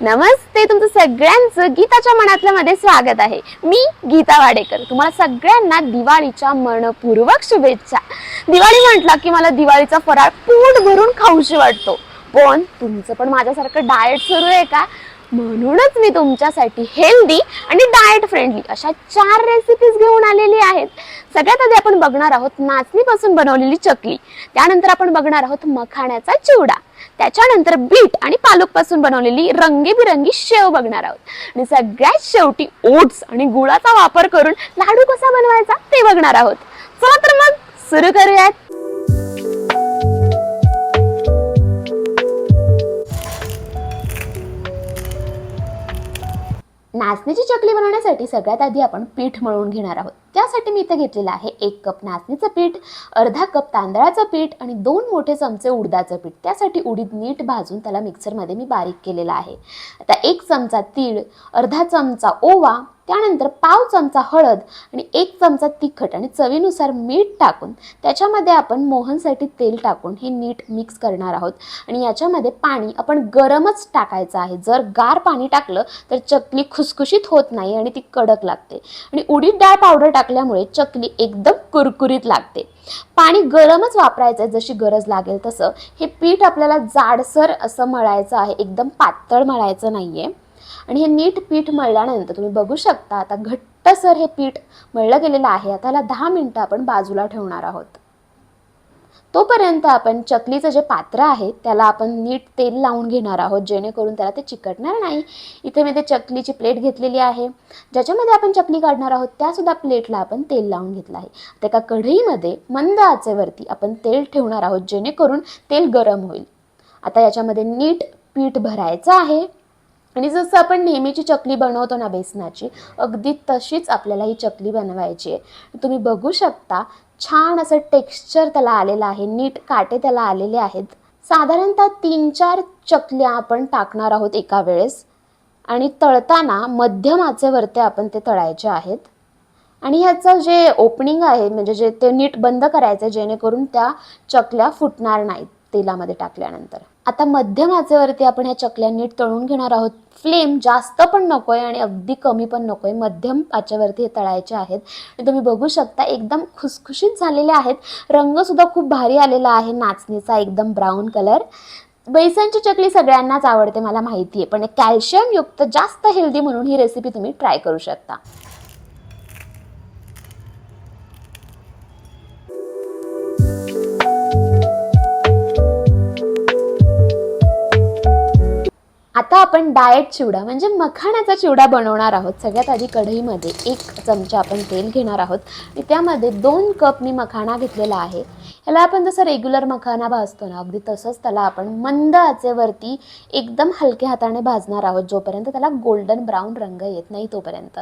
नमस्ते, तुमचं सगळ्यांचं गीताच्या मनातल्या मध्ये स्वागत आहे. मी गीता वाडेकर. तुम्हाला सगळ्यांना दिवाळीच्या मनपूर्वक शुभेच्छा. दिवाळी म्हटलं की मला दिवाळीचा फराळ पोट भरून खाऊशी वाटतो. पण तुमचं पण माझ्यासारखं डाएट सुरू आहे का? म्हणूनच मी तुमच्यासाठी हेल्दी आणि डाएट फ्रेंडली अशा 4 रेसिपीज घेऊन आलेली आहेत. सगळ्यात आधी आपण बघणार आहोत नाचणीपासून बनवलेली चकली. त्यानंतर आपण बघणार आहोत मखाण्याचा चिवडा. त्याच्यानंतर बीट आणि पालक पासून बनवलेली रंगीबिरंगी शेव बघणार आहोत आणि सगळ्यात शेवटी ओट्स आणि गुळाचा वापर करून लाडू कसा बनवायचा ते बघणार आहोत. चला तर मग सुरू करूयात. नाचणीची चकली बनवण्यासाठी सगळ्यात आधी आपण पीठ मळून घेणार आहोत. त्यासाठी मी इथे घेतलेलं आहे 1 कप नाचणीचं पीठ, अर्धा कप तांदळाचं पीठ आणि 2 मोठे चमचे उडदाचं पीठ. त्यासाठी उडीद नीट भाजून त्याला मिक्सरमध्ये मी बारीक केलेला आहे. आता 1 चमचा तीळ, अर्धा चमचा ओवा, त्यानंतर पाव चमचा हळद आणि 1 चमचा तिखट आणि चवीनुसार मीठ टाकून त्याच्यामध्ये आपण मोहनसाठी तेल टाकून हे नीट मिक्स करणार आहोत. आणि याच्यामध्ये पाणी आपण गरमच टाकायचं आहे. जर गार पाणी टाकलं तर चकली खुसखुशीत होत नाही आणि ती कडक लागते. आणि उडीद डाळ पावडर टाकल्यामुळे चकली एकदम कुरकुरीत लागते. पाणी गरमच वापरायचं आहे, जशी गरज लागेल तसं. हे पीठ आपल्याला जाडसर असं मळायचं आहे, एकदम पातळ मळायचं नाहीये. आणि हे नीट पीठ मळल्यानंतर तुम्ही बघू शकता आता घट्टसर हे पीठ मळलं गेलेलं आहे. आता याला 10 मिनिटं आपण बाजूला ठेवणार आहोत. तोपर्यंत आपण चकलीचं जे पात्र आहे त्याला आपण नीट तेल लावून घेणार आहोत, जेणेकरून त्याला ते चिकटणार नाही. इथे मी ते चकलीची प्लेट घेतलेली आहे, ज्याच्यामध्ये आपण चकली काढणार आहोत. त्यासुद्धा प्लेटला आपण तेल लावून घेतलं आहे. आता एका कढईमध्ये मंद आचेवरती आपण तेल ठेवणार आहोत, जेणेकरून तेल गरम होईल. आता याच्यामध्ये नीट पीठ भरायचं आहे आणि जसं आपण नेहमीची चकली बनवतो ना बेसनाची, अगदी तशीच आपल्याला ही चकली बनवायची आहे. तुम्ही बघू शकता छान असं टेक्स्चर त्याला आलेलं आहे, नीट काटे त्याला आलेले आहेत. साधारणतः 3-4 चकल्या आपण टाकणार आहोत एका वेळेस आणि तळताना मध्यम आचेवरती आपण ते तळायचे आहेत. आणि ह्याचं जे ओपनिंग आहे म्हणजे जे ते नीट बंद करायचं, जेणेकरून त्या चकल्या फुटणार नाहीत तेलामध्ये टाकल्यानंतर. आता मध्यम आचेवरती आपण ह्या चकल्या नीट तळून घेणार आहोत. फ्लेम जास्त पण नकोय आणि अगदी कमी पण नकोय, मध्यम आचेवरती हे तळायचे आहेत. आणि तुम्ही बघू शकता एकदम खुसखुशीत झालेले आहेत. रंग सुद्धा खूप भारी आलेला आहे नाचणीचा, एकदम ब्राऊन कलर. बेसनची चकली सगळ्यांनाच आवडते मला माहिती आहे, पण कॅल्शियम युक्त जास्त हेल्दी म्हणून ही रेसिपी तुम्ही ट्राय करू शकता. आता आपण डाएट चिवडा म्हणजे मखाण्याचा चिवडा बनवणार आहोत. सगळ्यात आधी कढईमध्ये 1 चमचा आपण तेल घेणार आहोत आणि त्यामध्ये 2 कप मी मखाणा घेतलेला आहे. ह्याला आपण जसं रेग्युलर मखाना भाजतो ना, अगदी तसंच त्याला आपण मंद आचेवरती एकदम हलक्या हाताने भाजणार आहोत, जोपर्यंत त्याला गोल्डन ब्राऊन रंग येत नाही तोपर्यंत.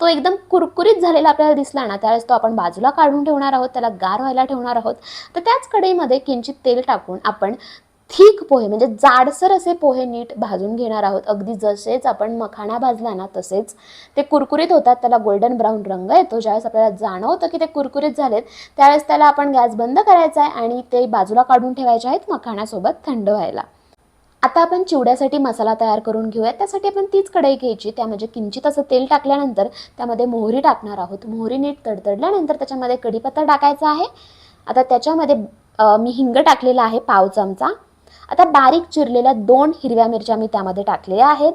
तो एकदम कुरकुरीत झालेला आपल्याला दिसला ना, त्यावेळेस तो आपण बाजूला काढून ठेवणार आहोत, त्याला गार व्हायला ठेवणार आहोत. तर त्याच कढईमध्ये किंचित तेल टाकून आपण थिक पोहे म्हणजे जाडसर असे पोहे नीट भाजून घेणार आहोत. अगदी जसेच आपण मखाना भाजला ना तसेच ते कुरकुरीत होतात, त्याला गोल्डन ब्राऊन रंग येतो. ज्यावेळेस आपल्याला जाणवतं की ते कुरकुरीत झालेत, त्यावेळेस त्याला आपण गॅस बंद करायचा आहे आणि ते बाजूला काढून ठेवायचे आहेत मखाण्यासोबत थंड व्हायला. आता आपण चिवड्यासाठी मसाला तयार करून घेऊया. त्यासाठी आपण तीच कढई घ्यायची, त्यामध्ये किंचित असं तेल टाकल्यानंतर त्यामध्ये मोहरी टाकणार आहोत. मोहरी नीट तडतडल्यानंतर त्याच्यामध्ये कढीपत्ता टाकायचा आहे. आता त्याच्यामध्ये मी हिंग टाकलेला आहे पाव चमचा. आता बारीक चिरलेल्या 2 हिरव्या मिरच्या मी त्यामध्ये टाकलेल्या आहेत.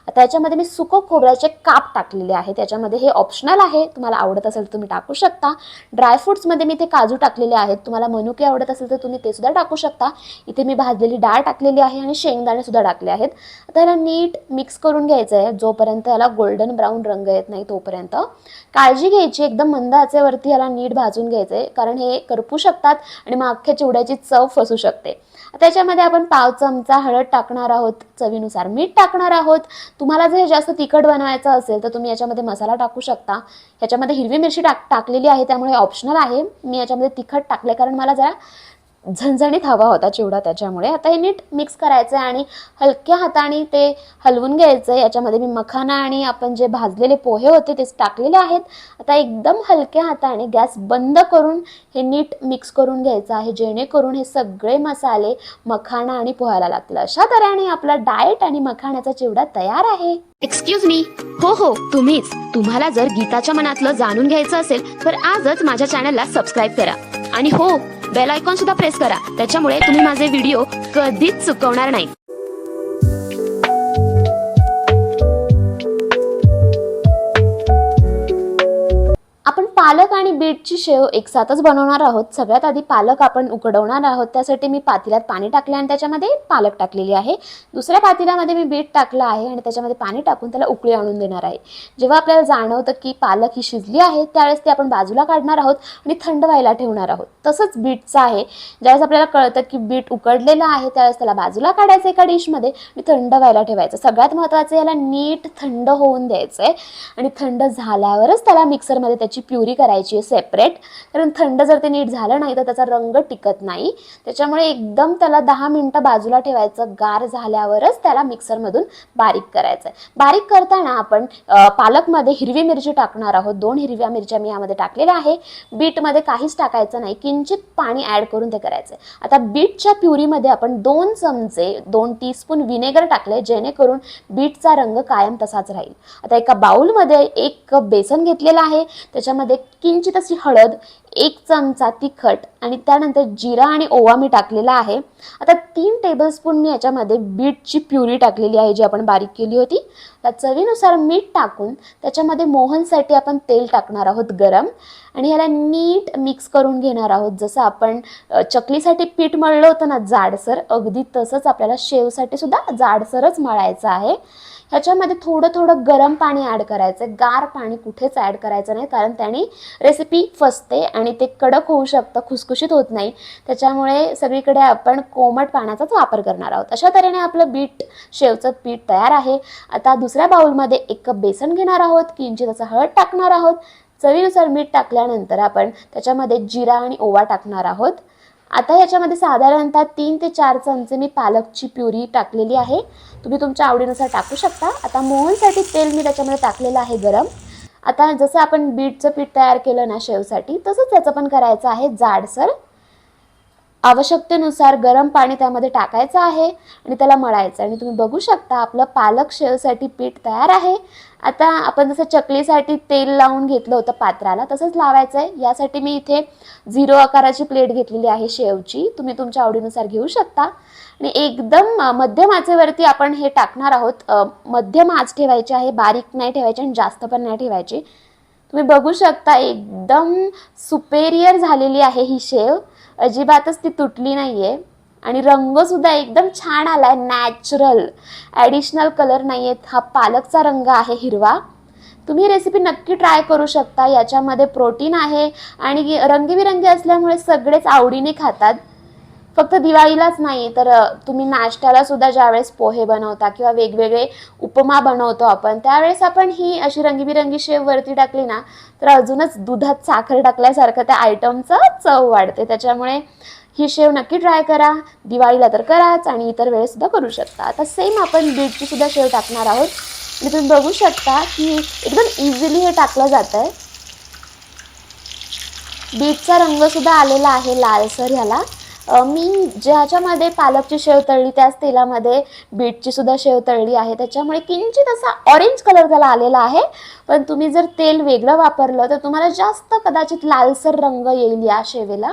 आता याच्यामध्ये मी सुकं खोबऱ्याचे काप टाकलेले आहेत. त्याच्यामध्ये हे ऑप्शनल आहे, तुम्हाला आवडत असेल तर तुम्ही टाकू शकता. ड्रायफ्रुट्समध्ये मी ते काजू टाकलेले आहेत. तुम्हाला मनुके आवडत असेल तर तुम्ही ते सुद्धा टाकू शकता. इथे मी भाजलेली डाळ टाकलेली आहे आणि शेंगदाणे सुद्धा टाकले आहेत. आता याला नीट मिक्स करून घ्यायचं आहे, जोपर्यंत याला गोल्डन ब्राऊन रंग येत नाही तोपर्यंत. काळजी घ्यायची, एकदम मंद आचेवरती याला नीट भाजून घ्यायचं आहे, कारण हे करपू शकतात आणि मग अख्ख्या चिवड्याची चव फसू शकते. त्याच्यामध्ये आपण पाव चमचा हळद टाकणार आहोत, चवीनुसार मीठ टाकणार आहोत. तुम्हाला जर जास्त तिखट बनवायचं असेल तर तुम्ही याच्यामध्ये मसाला टाकू शकता. ह्याच्यामध्ये हिरवी मिरची टाकलेली आहे, त्यामुळे ऑप्शनल आहे. मी याच्यामध्ये तिखट टाकले कारण मला जरा झणझणीत हवा होता चिवडा, त्याच्यामुळे आता हे नीट मिक्स करायचं आहे आणि हलक्या हाताने ते हलवून घ्यायचं आहे. याच्यामध्ये मी मखाना आणि आपण जे भाजलेले पोहे होते तेच टाकलेले आहेत. आता एकदम हलक्या हाताने गॅस बंद करून हे नीट मिक्स करून घ्यायचं आहे, जेणेकरून हे सगळे मसाले मखाना आणि पोह्याला लागतील. अशा तऱ्हेने आपला डाएट आणि मखाण्याचा चिवडा तयार आहे. Excuse me. हो तुम्हीच. तुम्हाला जर गीताच्या मनातलं जाणून घ्यायचं असेल तर आजच माझ्या चॅनलला सबस्क्राईब करा आणि हो, बेल आयकॉन सुद्धा प्रेस करा. त्याच्यामुळे तुम्ही माझे व्हिडिओ कधीच चुकवणार नाही. आपण पालक आणि बीटची शेव एकसाथच बनवणार आहोत. सगळ्यात आधी पालक आपण उकडवणार आहोत. त्यासाठी मी पातेल्यात पाणी टाकले आणि त्याच्यामध्ये पालक टाकलेली आहे. दुसऱ्या पातेल्यामध्ये मी बीट टाकलं आहे आणि त्याच्यामध्ये पाणी टाकून त्याला उकळी आणून देणार आहे. जेव्हा आपल्याला जाणवतं की पालक ही शिजली आहे त्यावेळेस ती आपण बाजूला काढणार आहोत आणि थंड व्हायला ठेवणार आहोत. तसंच बीटचं आहे, ज्यावेळेस आपल्याला कळतं की बीट उकडलेलं आहे त्यावेळेस त्याला बाजूला काढायचं एका डिशमध्ये आणि थंड व्हायला ठेवायचं. सगळ्यात महत्त्वाचं याला नीट थंड होऊन द्यायचं आहे आणि थंड झाल्यावरच त्याला मिक्सरमध्ये त्याची प्युरी करायची आहे सेपरेट. कारण थंड जर ते नीट झालं नाही तर त्याचा रंग टिकत नाही. त्याच्यामुळे एकदम त्याला 10 मिनिटं बाजूला ठेवायचं. गार झाल्यावरच त्याला मिक्सरमधून बारीक करायचं आहे. बारीक करताना आपण पालकमध्ये हिरवी मिरची टाकणार आहोत. 2 हिरव्या मिरच्या मी यामध्ये टाकलेल्या आहे. बीटमध्ये काहीच टाकायचं नाही, किंचित पाणी ॲड करून ते करायचं आहे. आता बीटच्या प्युरीमध्ये आपण 2 चमचे 2 टीस्पून विनेगर टाकले, जेणेकरून बीटचा रंग कायम तसाच राहील. आता एका बाउलमध्ये 1 कप बेसन घेतलेला आहे. त्याच्यामध्ये किंचित अशी हळद, 1 चमचा तिखट आणि त्यानंतर जिरा आणि ओवा मी टाकलेला आहे. आता 3 टेबलस्पून मी याच्यामध्ये बीटची प्युरी टाकलेली आहे जी आपण बारीक केली होती. तर चवीनुसार मीठ टाकून त्याच्यामध्ये मोहनसाठी आपण तेल टाकणार आहोत गरम आणि ह्याला नीट मिक्स करून घेणार आहोत. जसं आपण चकलीसाठी पीठ मळलं होतं ना जाडसर, अगदी तसंच आपल्याला शेवसाठी सुद्धा जाडसरच मळायचं आहे. ह्याच्यामध्ये थोडं थोडं गरम पाणी ॲड करायचं आहे. गार पाणी कुठेच ॲड करायचं नाही, कारण त्याने रेसिपी फसते आणि ते कडक होऊ शकतं, खुसखुशीत होत नाही. त्याच्यामुळे सगळीकडे आपण कोमट पाण्याचाच वापर करणार आहोत. अशा तऱ्हेने आपलं बीट शेवचं पीठ तयार आहे. आता दुसऱ्या बाउलमध्ये 1 कप बेसन घेणार आहोत, किंचित असं हळद टाकणार आहोत. चवीनुसार मीठ टाकल्यानंतर आपण त्याच्यामध्ये जिरा आणि ओवा टाकणार आहोत. आता ह्याच्यामध्ये साधारणतः 3 ते 4 चमचे मी पालकची प्युरी टाकलेली आहे. तुम्ही तुमच्या आवडीनुसार टाकू शकता. आता मोहनसाठी तेल मी त्याच्यामध्ये टाकलेलं आहे गरम. आता जसं आपण बीटचं पीठ तयार केलं ना शेवसाठी, तसंच याचं पण करायचं आहे जाडसर. आवश्यकतेनुसार गरम पाणी त्यामध्ये टाकायचं आहे आणि त्याला मळायचं आणि तुम्ही बघू शकता आपलं पालक शेवसाठी पीठ तयार आहे. आता आपण जसं चकलीसाठी तेल लावून घेतलं होतं पात्राला, तसंच लावायचं आहे. यासाठी मी इथे 0 आकाराची प्लेट घेतलेली आहे शेवची. तुम्ही तुमच्या आवडीनुसार घेऊ शकता आणि एकदम मध्यम आचेवरती आपण हे टाकणार आहोत. मध्यम आच ठेवायची आहे, बारीक नाही ठेवायची आणि जास्त पण नाही ठेवायची. तुम्ही बघू शकता एकदम सुपेरियर झालेली आहे ही शेव. अजिबातच ती तुटली नाहीये आणि रंगसुद्धा एकदम छान आलाय, नॅचरल, ॲडिशनल कलर नाही आहेत. हा पालकचा रंग आहे हिरवा. तुम्ही रेसिपी नक्की ट्राय करू शकता. याच्यामध्ये प्रोटीन आहे आणि रंगीबिरंगी असल्यामुळे सगळेच आवडीने खातात. फक्त दिवाळीलाच नाही तर तुम्ही नाश्त्याला सुद्धा ज्यावेळेस पोहे बनवता किंवा वेगवेगळे उपमा बनवतो आपण, त्यावेळेस आपण ही अशी रंगीबिरंगी शेव वरती टाकली ना तर अजूनच दुधात साखर टाकल्यासारखं त्या आयटमचं चव वाढते. त्याच्यामुळे ही शेव नक्की ट्राय करा. दिवाळीला तर कराच आणि इतर वेळेसुद्धा करू शकता. आता सेम आपण बीटची सुद्धा शेव टाकणार आहोत आणि तुम्ही बघू शकता की एकदम इझिली हे टाकलं जातं आहे. बीटचा रंगसुद्धा आलेला आहे लालसर ह्याला. मी ज्याच्यामध्ये पालकची शेव तळली त्याच तेलामध्ये बीटची सुद्धा शेव तळली आहे. त्याच्यामुळे किंचित असा ऑरेंज कलर त्याला आलेला आहे. पण तुम्ही जर तेल वेगळं वापरलं तर तुम्हाला जास्त कदाचित लालसर रंग येईल या शेवेला.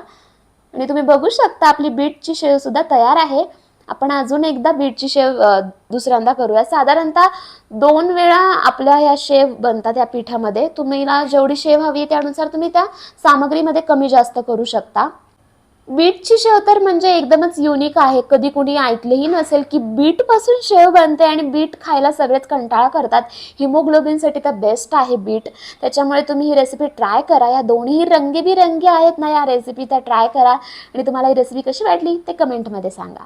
आणि तुम्ही बघू शकता आपली बीटची शेव सुद्धा तयार आहे. आपण अजून एकदा बीटची शेव दुसऱ्यांदा करूया. साधारणतः 2 वेळा आपल्या ह्या शेव बनतात या पिठामध्ये. तुम्हाला जेवढी शेव हवी त्यानुसार तुम्ही त्या सामग्रीमध्ये कमी जास्त करू शकता. बीटची शेव तर म्हणजे एकदमच युनिक आहे. कधी कुणी ऐकलेही नसेल की बीटपासून शेव बनते आणि बीट खायला सगळेच कंटाळा करतात. हिमोग्लोबिनसाठी तर बेस्ट आहे बीट. त्याच्यामुळे तुम्ही ही रेसिपी ट्राय करा. या दोन्ही रंगीबिरंगी आहेत ना या रेसिपी, त्या ट्राय करा आणि तुम्हाला ही रेसिपी कशी वाटली ते कमेंटमध्ये सांगा.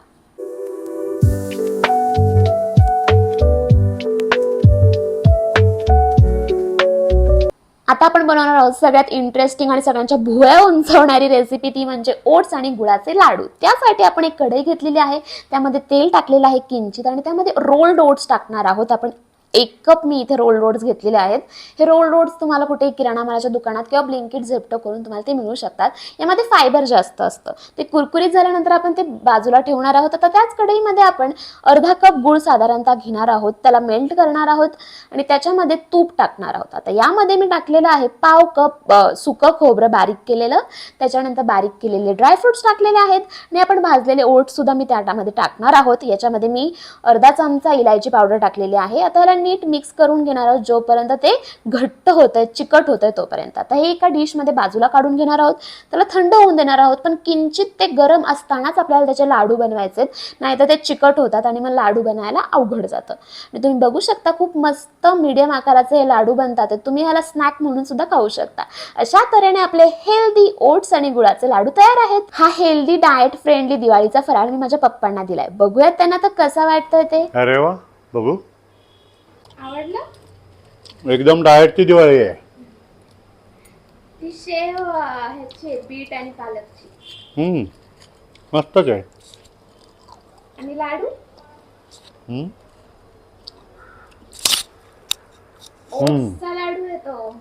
आता आपण बनवणार आहोत सगळ्यात इंटरेस्टिंग आणि सगळ्यांच्या भुवया उंचवणारी रेसिपी, ती म्हणजे ओट्स आणि गुळाचे लाडू. त्यासाठी आपण एक कढई घेतलेली आहे, त्यामध्ये तेल टाकलेलं आहे किंचित आणि त्यामध्ये रोल्ड ओट्स टाकणार आहोत आपण. 1 कप मी इथे रोल्ड ओट्स घेतलेले आहेत. हे रोल्ड ओट्स तुम्हाला कुठेही किराणा मालाच्या दुकानात किंवा ब्लिंकिट झेप्टो करून तुम्हाला ते मिळू शकतात. यामध्ये फायबर जास्त असतं. ते कुरकुरीत झाल्यानंतर आपण ते बाजूला ठेवणार आहोत. आता त्याच कढईमध्ये आपण अर्धा कप गूळ साधारणतः घेणार आहोत, त्याला मेल्ट करणार आहोत आणि त्याच्यामध्ये तूप टाकणार आहोत. आता यामध्ये मी टाकलेलं आहे पाव कप सुकं खोबरं बारीक केलेलं, त्याच्यानंतर बारीक केलेले ड्रायफ्रुट्स टाकलेले आहेत आणि आपण भाजलेले ओट्स सुद्धा मी त्यामध्ये टाकणार आहोत. याच्यामध्ये मी अर्धा चमचा इलायची पावडर टाकलेली आहे. आता याला नीट मिक्स करून घेणार आहोत जोपर्यंत ते घट्ट होतंय, चिकट होतंय तोपर्यंत. आता हे एका डिश मध्ये बाजूला काढून घेणार आहोत, त्याला थंड होऊन देणार आहोत. पण किंचित ते गरम असतानाच आपल्याला त्याचे लाडू बनवायचे, नाहीतर ते चिकट होतात आणि मग लाडू बनायला अवघड जातं. आणि तुम्ही बघू शकता खूप मस्त मीडियम आकाराचे हे लाडू बनतात. तुम्ही ह्याला स्नॅक म्हणून सुद्धा खाऊ शकता. अशा तऱ्हेने आपले हेल्दी ओट्स आणि गुळाचे लाडू तयार आहेत. हा हेल्दी डाएट फ्रेंडली दिवाळीचा फराळ मी माझ्या पप्पांना दिलाय. बघूयात त्यांना तर कसा वाटतोय ते. अरे वा, बघू. आवडलं? एकदम डाएटची दिवाळी आहे. ती शेव ह्याची बीट आणि पालकची मस्तच आहे. आणि लाडू ओट्सचा लाडू येतो.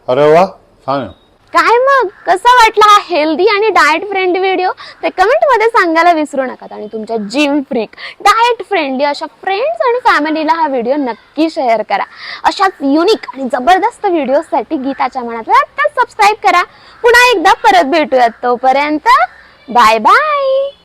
अरे वा, छान आहे. काय मग कसा वाटला हा हेल्दी आणि डाएट फ्रेंडली व्हिडिओ ते कमेंट मध्ये सांगायला विसरू नका. आणि तुमच्या जिम फ्रीक डाएट फ्रेंडली अशा फ्रेंड्स आणि फॅमिलीला हा व्हिडिओ नक्की शेअर करा. अशाच युनिक आणि जबरदस्त व्हिडिओसाठी गीताच्या मनातला आता सबस्क्राईब करा. पुन्हा एकदा परत भेटूयात. तोपर्यंत बाय बाय.